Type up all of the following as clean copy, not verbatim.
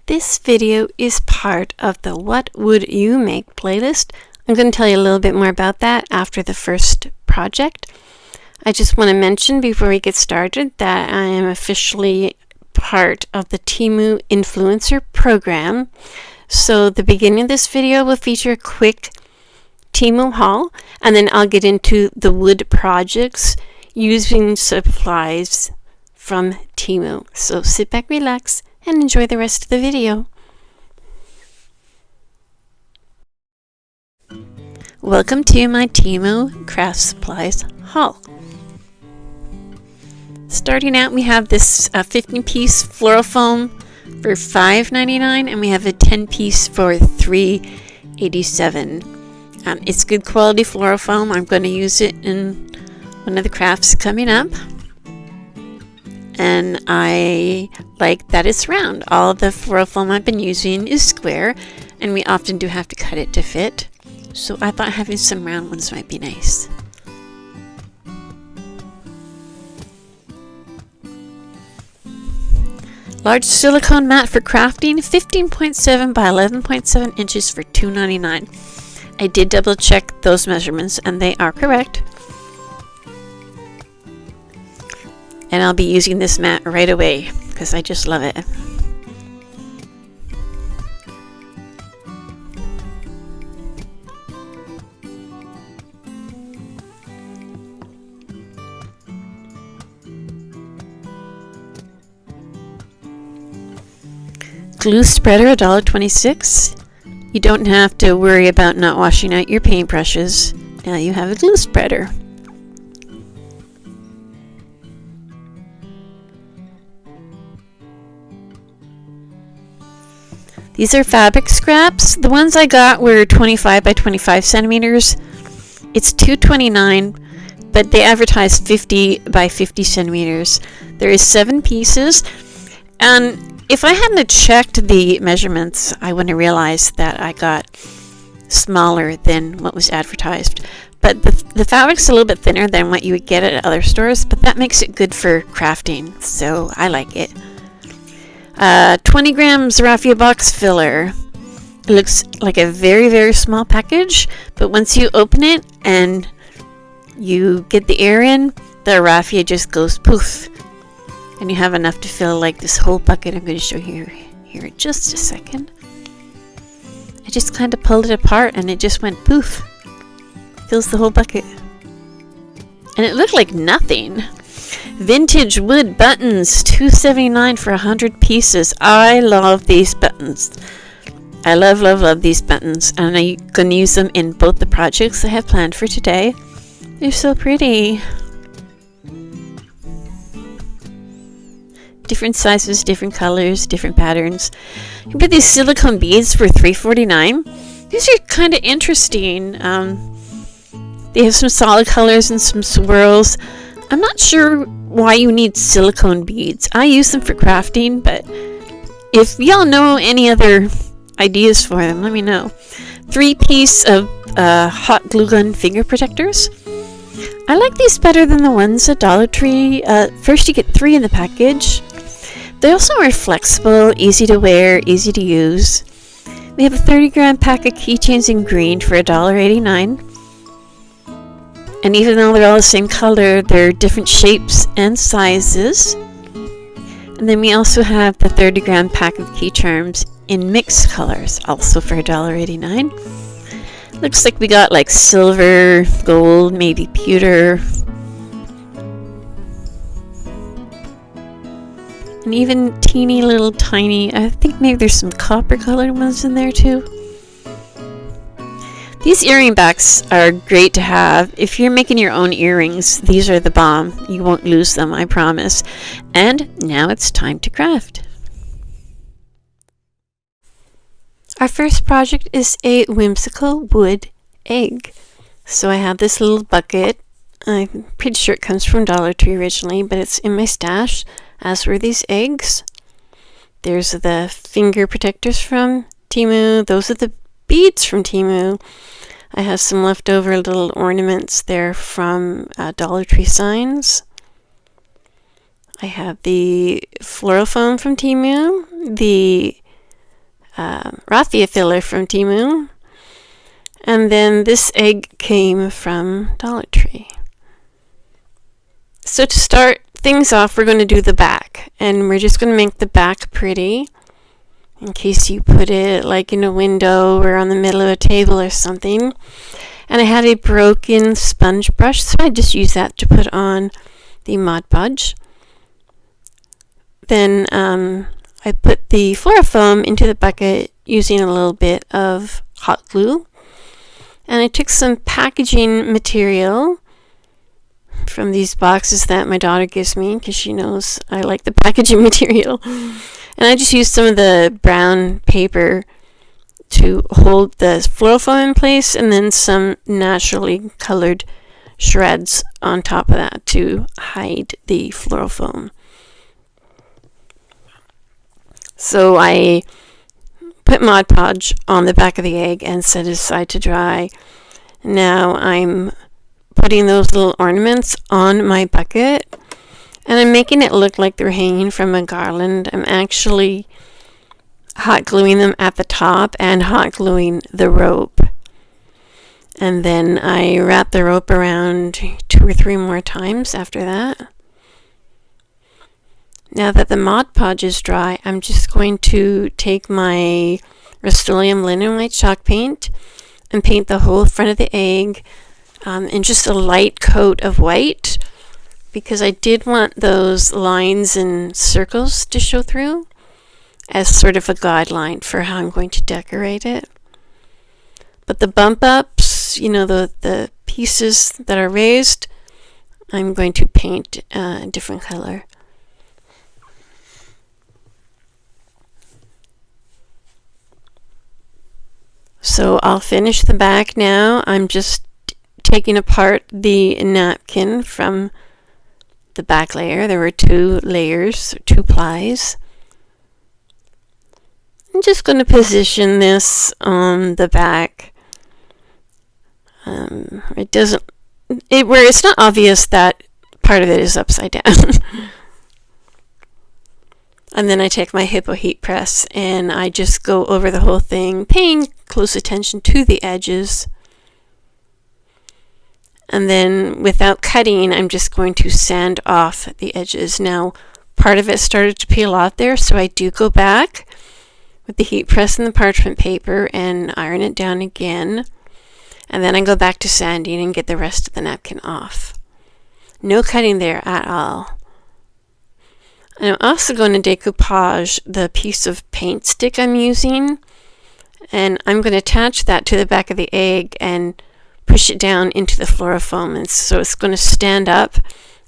This video is part of the What Would You Make playlist. I'm going to tell you a little bit more about that after the first project. I just want to mention before we get started that I am officially part of the Temu Influencer Program. So the beginning of this video will feature a quick Teemo Haul, and then I'll get into the wood projects using supplies from Temu. So sit back, relax, and enjoy the rest of the video. Welcome to my Temu craft supplies haul. Starting out, we have this 15-piece floral foam for $5.99, and we have a 10-piece for $3.87. It's good quality floral foam. I'm going to use it in one of the crafts coming up. And I like that it's round. All of the floral foam I've been using is square, and we often do have to cut it to fit. So I thought having some round ones might be nice. Large silicone mat for crafting, 15.7 by 11.7 inches for $2.99. I did double check those measurements and they are correct. And I'll be using this mat right away because I just love it. Glue spreader, $1.26. You don't have to worry about not washing out your paintbrushes. Now you have a glue spreader. These are fabric scraps. The ones I got were 25 by 25 centimeters. It's $2.29, but they advertise 50 by 50 centimeters. There is 7 pieces, and if I hadn't checked the measurements, I wouldn't have realized that I got smaller than what was advertised. But the fabric's a little bit thinner than what you would get at other stores, but that makes it good for crafting, so I like it. 20 grams raffia box filler. It looks like a very, very small package, but once you open it and you get the air in, the raffia just goes poof. And you have enough to fill like this whole bucket. I'm going to show you here in just a second. I just kind of pulled it apart and it just went poof. Fills the whole bucket. And it looked like nothing. Vintage wood buttons, $2.79 for 100 pieces. I love these buttons. I love, love, love these buttons. And I'm going to use them in both the projects I have planned for today. They're so pretty. Different sizes, different colors, different patterns. You get these silicone beads for $3.49. These are kind of interesting. They have some solid colors and some swirls. I'm not sure why you need silicone beads. I use them for crafting, but if y'all know any other ideas for them, let me know. 3-piece of hot glue gun finger protectors. I like these better than the ones at Dollar Tree. First you get 3 in the package. They also are flexible, easy to wear, easy to use. We have a 30-gram pack of keychains in green for $1.89. And even though they're all the same color, they're different shapes and sizes. And then we also have the 30-gram pack of key charms in mixed colors, also for $1.89. Looks like we got like silver, gold, maybe pewter. And even teeny little tiny, I think maybe there's some copper colored ones in there too. These earring backs are great to have. If you're making your own earrings, these are the bomb. You won't lose them, I promise. And now it's time to craft. Our first project is a whimsical wood egg. So I have this little bucket. I'm pretty sure it comes from Dollar Tree originally, but it's in my stash, as were these eggs. There's the finger protectors from Temu. Those are the beads from Temu. I have some leftover little ornaments there from Dollar Tree signs. I have the floral foam from Temu, the raffia filler from Temu, and then this egg came from Dollar Tree. So to start things off, we're going to do the back, and we're just going to make the back pretty in case you put it like in a window or on the middle of a table or something. And I had a broken sponge brush, so I just used that to put on the Mod Podge. Then I put the floral foam into the bucket using a little bit of hot glue. And I took some packaging material from these boxes that my daughter gives me because she knows I like the packaging material. And I just used some of the brown paper to hold the floral foam in place, and then some naturally colored shreds on top of that to hide the floral foam. So I put Mod Podge on the back of the egg and set it aside to dry. Now I'm putting those little ornaments on my bucket, and I'm making it look like they're hanging from a garland. I'm actually hot gluing them at the top and hot gluing the rope. And then I wrap the rope around 2 or 3 more times after that. Now that the Mod Podge is dry, I'm just going to take my Rust-Oleum linen white chalk paint and paint the whole front of the egg in just a light coat of white, because I did want those lines and circles to show through as sort of a guideline for how I'm going to decorate it. But the bump ups, the pieces that are raised, I'm going to paint a different color. So I'll finish the back now. I'm just taking apart the napkin from the back layer. There were 2 layers, 2 plies. I'm just going to position this on the back. Where it's not obvious that part of it is upside down. And then I take my Hippo heat press and I just go over the whole thing, paying close attention to the edges. And then without cutting, I'm just going to sand off the edges. Now, part of it started to peel off there, so I do go back with the heat press and the parchment paper and iron it down again. And then I go back to sanding and get the rest of the napkin off. No cutting there at all. And I'm also going to decoupage the piece of paint stick I'm using, and I'm going to attach that to the back of the egg and push it down into the floral foam, and so it's going to stand up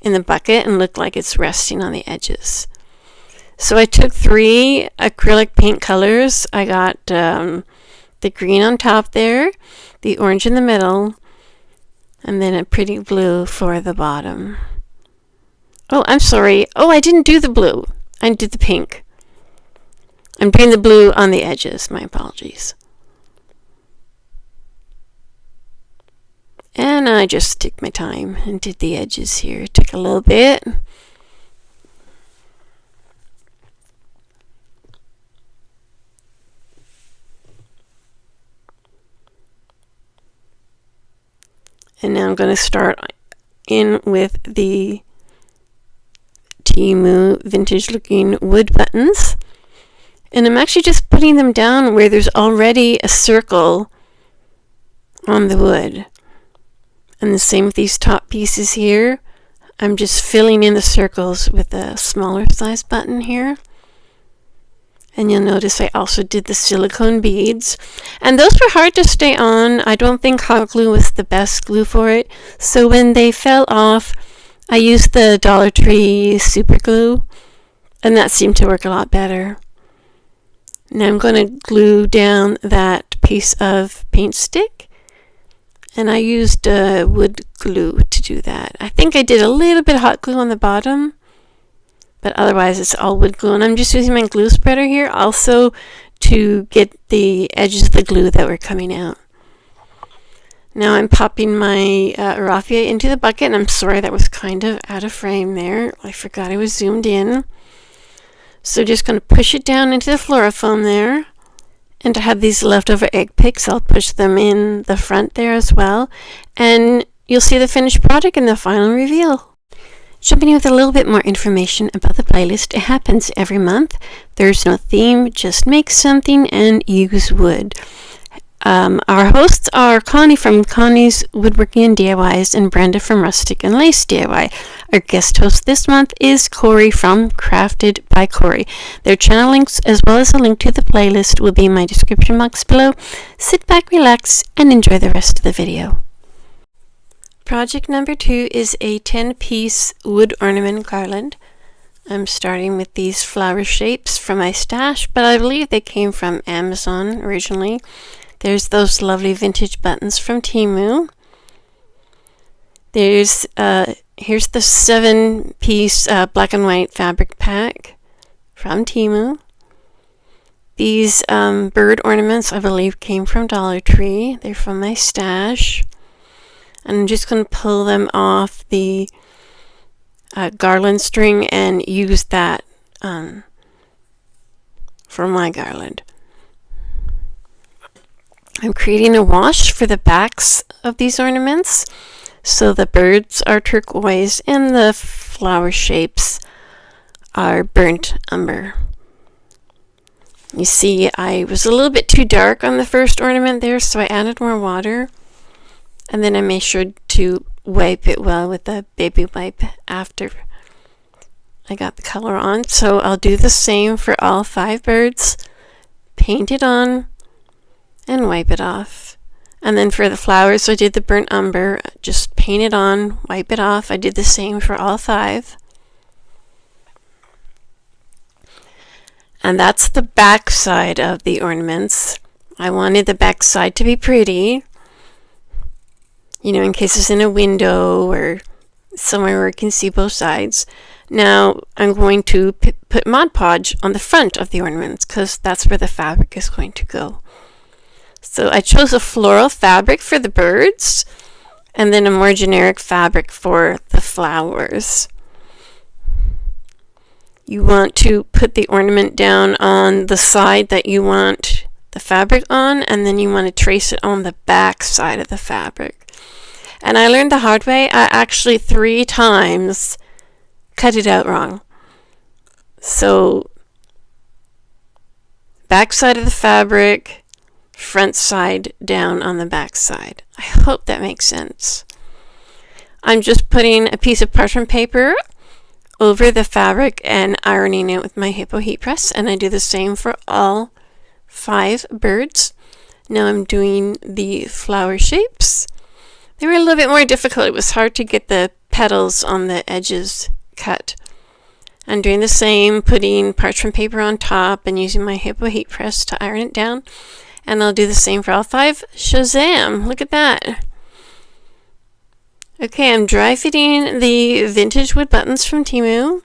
in the bucket and look like it's resting on the edges. So I took 3 acrylic paint colors. I got the green on top there, the orange in the middle, and then a pretty blue for the bottom. Oh, I'm sorry. Oh, I didn't do the blue. I did the pink. I'm doing the blue on the edges. My apologies. And I just took my time and did the edges here. It took a little bit. And now I'm going to start in with the Temu vintage looking wood buttons, and I'm actually just putting them down where there's already a circle on the wood. And the same with these top pieces here. I'm just filling in the circles with a smaller size button here. And you'll notice I also did the silicone beads, and those were hard to stay on. I don't think hot glue was the best glue for it, so when they fell off, I used the Dollar Tree super glue, and that seemed to work a lot better. Now I'm going to glue down that piece of paint stick, and I used wood glue to do that. I think I did a little bit of hot glue on the bottom, but otherwise it's all wood glue. And I'm just using my glue spreader here also to get the edges of the glue that were coming out. Now I'm popping my raffia into the bucket, and I'm sorry that was kind of out of frame there. I forgot I was zoomed in. So just going to push it down into the fluorofoam there. And to have these leftover egg picks, I'll push them in the front there as well. And you'll see the finished product in the final reveal. Jumping in with a little bit more information about the playlist. It happens every month. There's no theme, just make something and use wood. Our hosts are Connie from Connie's Woodworking and DIYs and Brenda from Rustic and Lace DIY. Our guest host this month is Corey from Crafted by Corey. Their channel links as well as a link to the playlist will be in my description box below. Sit back, relax, and enjoy the rest of the video. Project number 2 is a 10-piece wood ornament garland. I'm starting with these flower shapes from my stash, but I believe they came from Amazon originally. There's those lovely vintage buttons from Temu. Here's the 7-piece black and white fabric pack from Temu. These bird ornaments, I believe, came from Dollar Tree. They're from my stash. And I'm just going to pull them off the garland string and use that for my garland. I'm creating a wash for the backs of these ornaments. So the birds are turquoise and the flower shapes are burnt umber. You see, I was a little bit too dark on the first ornament there, so I added more water. And then I made sure to wipe it well with a baby wipe after I got the color on. So I'll do the same for all 5 birds. Paint it on and wipe it off. And then for the flowers, I did the burnt umber. Just paint it on, wipe it off. I did the same for all 5. And that's the back side of the ornaments. I wanted the back side to be pretty. You know, in case it's in a window or somewhere where you can see both sides. Now I'm going to put Mod Podge on the front of the ornaments because that's where the fabric is going to go. So I chose a floral fabric for the birds and then a more generic fabric for the flowers. You want to put the ornament down on the side that you want the fabric on, and then you want to trace it on the back side of the fabric. And I learned the hard way. I actually 3 times cut it out wrong. So back side of the fabric, front side down on the back side. I hope that makes sense. I'm just putting a piece of parchment paper over the fabric and ironing it with my Hippo heat press, and I do the same for all 5 birds. Now I'm doing the flower shapes. They were a little bit more difficult. It was hard to get the petals on the edges cut. I'm doing the same, putting parchment paper on top and using my Hippo heat press to iron it down. And I'll do the same for all 5. Shazam! Look at that. Okay, I'm dry fitting the vintage wood buttons from Temu.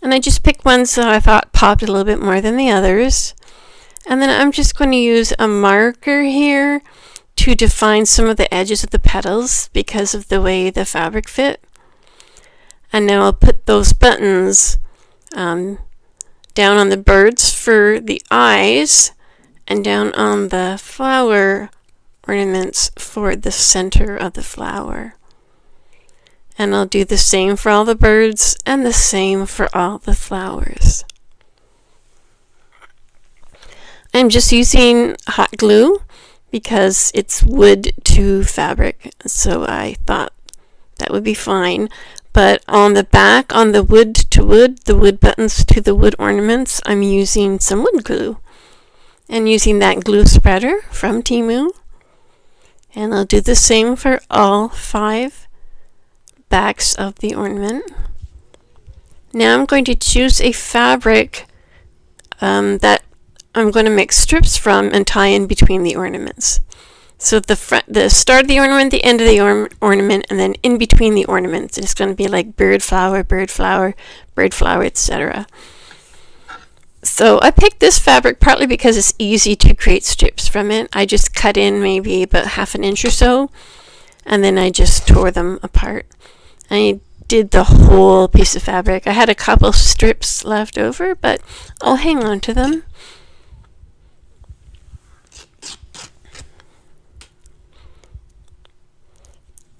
And I just picked ones that I thought popped a little bit more than the others. And then I'm just going to use a marker here to define some of the edges of the petals because of the way the fabric fit. And now I'll put those buttons down on the birds for the eyes and down on the flower ornaments for the center of the flower. And I'll do the same for all the birds and the same for all the flowers. I'm just using hot glue because it's wood to fabric, so I thought that would be fine. But on the back, on the wood to wood, the wood buttons to the wood ornaments, I'm using some wood glue. And using that glue spreader from Temu. And I'll do the same for all 5 backs of the ornament. Now I'm going to choose a fabric that I'm going to make strips from and tie in between the ornaments. So the start of the ornament, the end of the ornament, and then in between the ornaments. It's going to be like bird flower, etc. So I picked this fabric partly because it's easy to create strips from it. I just cut in maybe about 1/2 inch or so, and then I just tore them apart. I did the whole piece of fabric. I had a couple strips left over, but I'll hang on to them.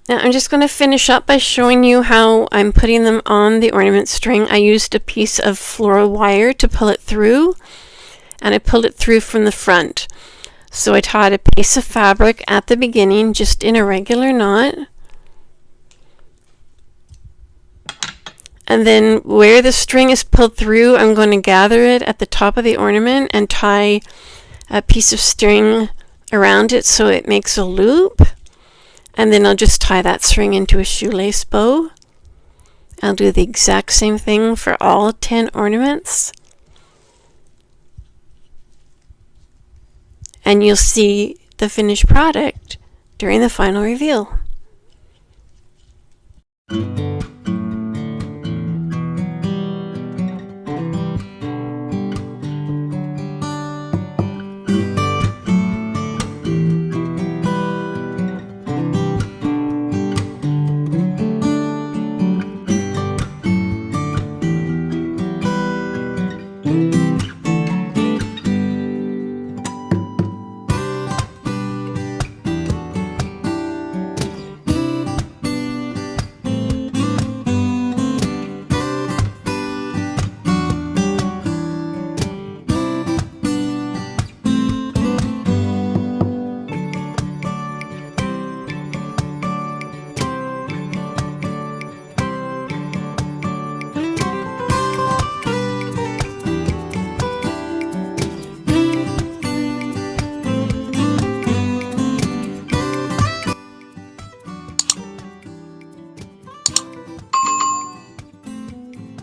Now I'm just going to finish up by showing you how I'm putting them on the ornament string. I used a piece of floral wire to pull it through, and I pulled it through from the front. So I tied a piece of fabric at the beginning, just in a regular knot. And then where the string is pulled through, I'm going to gather it at the top of the ornament and tie a piece of string around it so it makes a loop. And then I'll just tie that string into a shoelace bow. I'll do the exact same thing for all 10 ornaments. And you'll see the finished product during the final reveal.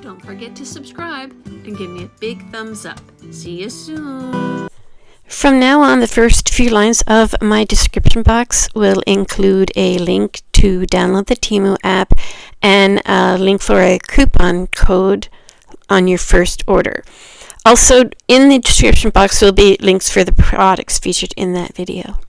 Don't forget to subscribe and give me a big thumbs up. See you soon. From now on, the first few lines of my description box will include a link to download the Temu app and a link for a coupon code on your first order. Also, in the description box will be links for the products featured in that video.